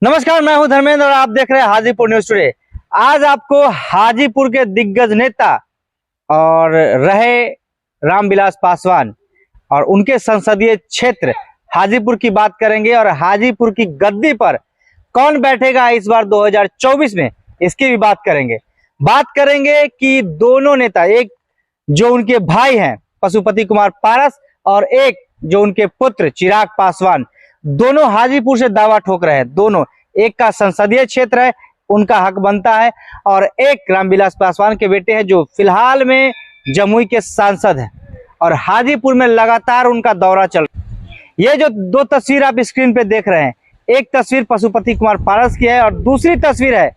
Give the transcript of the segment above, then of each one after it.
नमस्कार, मैं हूं धर्मेंद्र और आप देख रहे हैं हाजीपुर न्यूज टुडे। आज आपको हाजीपुर के दिग्गज नेता और रहे रामविलास पासवान और उनके संसदीय क्षेत्र हाजीपुर की बात करेंगे और हाजीपुर की गद्दी पर कौन बैठेगा इस बार 2024 में, इसकी भी बात करेंगे। बात करेंगे कि दोनों नेता, एक जो उनके भाई हैं पशुपति कुमार पारस और एक जो उनके पुत्र चिराग पासवान, दोनों हाजीपुर से दावा ठोक रहे हैं। दोनों, एक का संसदीय क्षेत्र है, उनका हक बनता है, और एक रामविलास पासवान के बेटे हैं जो फिलहाल में जमुई के सांसद हैं और हाजीपुर में लगातार उनका दौरा चल रहा है। ये जो दो तस्वीर आप स्क्रीन पे देख रहे हैं, एक तस्वीर पशुपति कुमार पारस की है और दूसरी तस्वीर है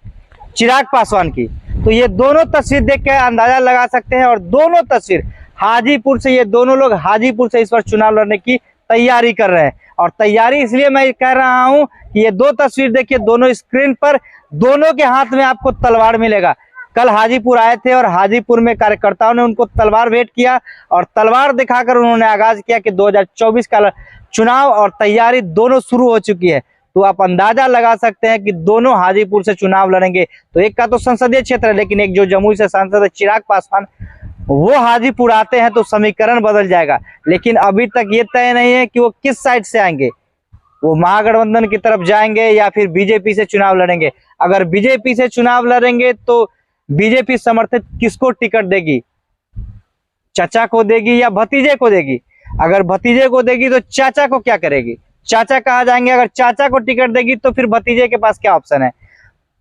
चिराग पासवान की। तो ये दोनों तस्वीर देख के अंदाजा लगा सकते हैं और दोनों तस्वीर हाजीपुर से, ये दोनों लोग हाजीपुर से इस बार चुनाव लड़ने की तैयारी कर रहे हैं। और तैयारी इसलिए मैं कह रहा हूं कि ये दो तस्वीर देखिए, दोनों स्क्रीन पर, दोनों के हाथ में आपको तलवार मिलेगा। कल हाजीपुर आए थे और हाजीपुर में कार्यकर्ताओं ने उनको तलवार भेंट किया और तलवार दिखाकर उन्होंने आगाज किया कि 2024 का चुनाव और तैयारी दोनों शुरू हो चुकी है। तो आप अंदाजा लगा सकते हैं कि दोनों हाजीपुर से चुनाव लड़ेंगे। तो एक का तो संसदीय क्षेत्र है, लेकिन एक जो जमुई से सांसद है चिराग पासवान, वो हाजीपुर आते हैं तो समीकरण बदल जाएगा। लेकिन अभी तक ये तय नहीं है कि वो किस साइड से आएंगे, वो महागठबंधन की तरफ जाएंगे या फिर बीजेपी से चुनाव लड़ेंगे। अगर बीजेपी से चुनाव लड़ेंगे तो बीजेपी समर्थित किसको टिकट देगी, चाचा को देगी या भतीजे को देगी? अगर भतीजे को देगी तो चाचा को क्या करेगी, चाचा कहाँ जाएंगे? अगर चाचा को टिकट देगी तो फिर भतीजे के पास क्या ऑप्शन है?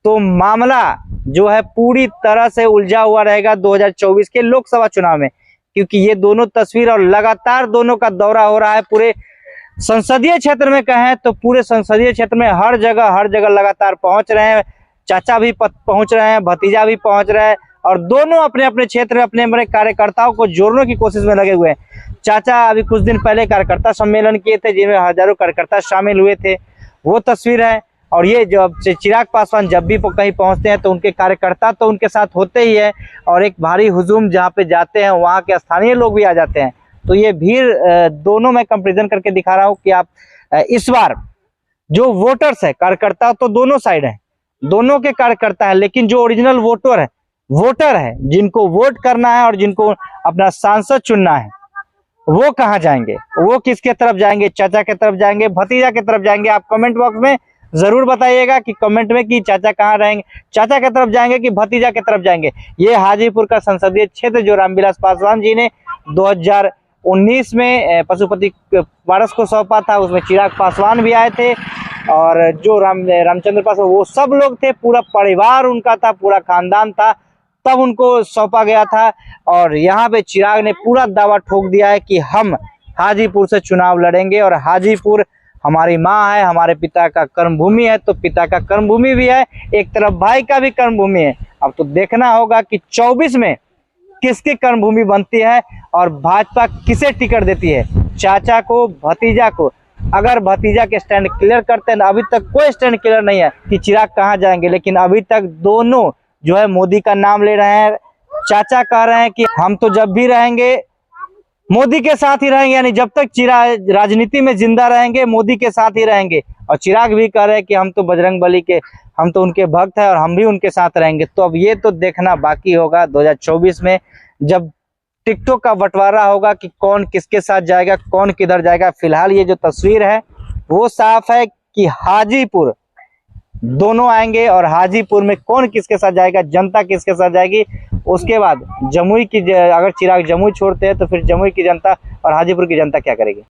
तो मामला जो है पूरी तरह से उलझा हुआ रहेगा 2024 के लोकसभा चुनाव में, क्योंकि ये दोनों तस्वीर और लगातार दोनों का दौरा हो रहा है पूरे संसदीय क्षेत्र में। कहें तो पूरे संसदीय क्षेत्र में हर जगह लगातार पहुंच रहे हैं। चाचा भी पहुंच रहे हैं, भतीजा भी पहुंच रहे हैं और दोनों अपने अपने क्षेत्र में अपने अपने कार्यकर्ताओं को जोड़ने की कोशिश में लगे हुए हैं। चाचा अभी कुछ दिन पहले कार्यकर्ता सम्मेलन किए थे जिनमें हजारों कार्यकर्ता शामिल हुए थे, वो तस्वीर है। और ये जब चिराग पासवान जब भी कहीं पहुंचते हैं तो उनके कार्यकर्ता तो उनके साथ होते ही है और एक भारी हुजूम जहां पे जाते हैं वहां के स्थानीय लोग भी आ जाते हैं। तो ये भीड़ दोनों में कंपैरिजन करके दिखा रहा हूं कि आप इस बार जो वोटर्स है, कार्यकर्ता तो दोनों साइड है, दोनों के कार्यकर्ता है, लेकिन जो ओरिजिनल वोटर है जिनको वोट करना है और जिनको अपना सांसद चुनना है, वो कहाँ जाएंगे, वो किसके तरफ जाएंगे? चाचा के तरफ जाएंगे, भतीजा के तरफ जाएंगे? आप कमेंट बॉक्स में जरूर बताइएगा कि कमेंट में कि चाचा कहाँ रहेंगे, चाचा के तरफ जाएंगे कि भतीजा के तरफ जाएंगे। ये हाजीपुर का संसदीय क्षेत्र जो रामविलास पासवान जी ने 2019 में पशुपति पारस को सौंपा था, उसमें चिराग पासवान भी आए थे और जो रामचंद्र पासवान, वो सब लोग थे, पूरा परिवार उनका था, पूरा खानदान था, तब उनको सौंपा गया था। और यहाँ पे चिराग ने पूरा दावा ठोक दिया है कि हम हाजीपुर से चुनाव लड़ेंगे और हाजीपुर हमारी माँ है, हमारे पिता का कर्मभूमि है, तो पिता का कर्मभूमि भी है, एक तरफ भाई का भी कर्मभूमि है। अब तो देखना होगा कि 24 में किसकी कर्मभूमि बनती है और भाजपा किसे टिकट देती है, चाचा को, भतीजा को। अगर भतीजा के स्टैंड क्लियर करते हैं, अभी तक कोई स्टैंड क्लियर नहीं है कि चिराग कहाँ जाएंगे, लेकिन अभी तक दोनों जो है मोदी का नाम ले रहे हैं। चाचा कह रहे हैं कि हम तो जब भी रहेंगे मोदी के साथ ही रहेंगे, यानी जब तक चिराग राजनीति में जिंदा रहेंगे मोदी के साथ ही रहेंगे। और चिराग भी कह रहे हैं कि हम तो बजरंगबली के, हम तो उनके भक्त हैं और हम भी उनके साथ रहेंगे। तो अब ये तो देखना बाकी होगा 2024 में, जब टिकटों का बंटवारा होगा कि कौन किसके साथ जाएगा, कौन किधर जाएगा। फिलहाल ये जो तस्वीर है वो साफ है कि हाजीपुर दोनों आएंगे और हाजीपुर में कौन किसके साथ जाएगा, जनता किसके साथ जाएगी। उसके बाद जमुई की, अगर चिराग जमुई छोड़ते हैं तो फिर जमुई की जनता और हाजीपुर की जनता क्या करेगी।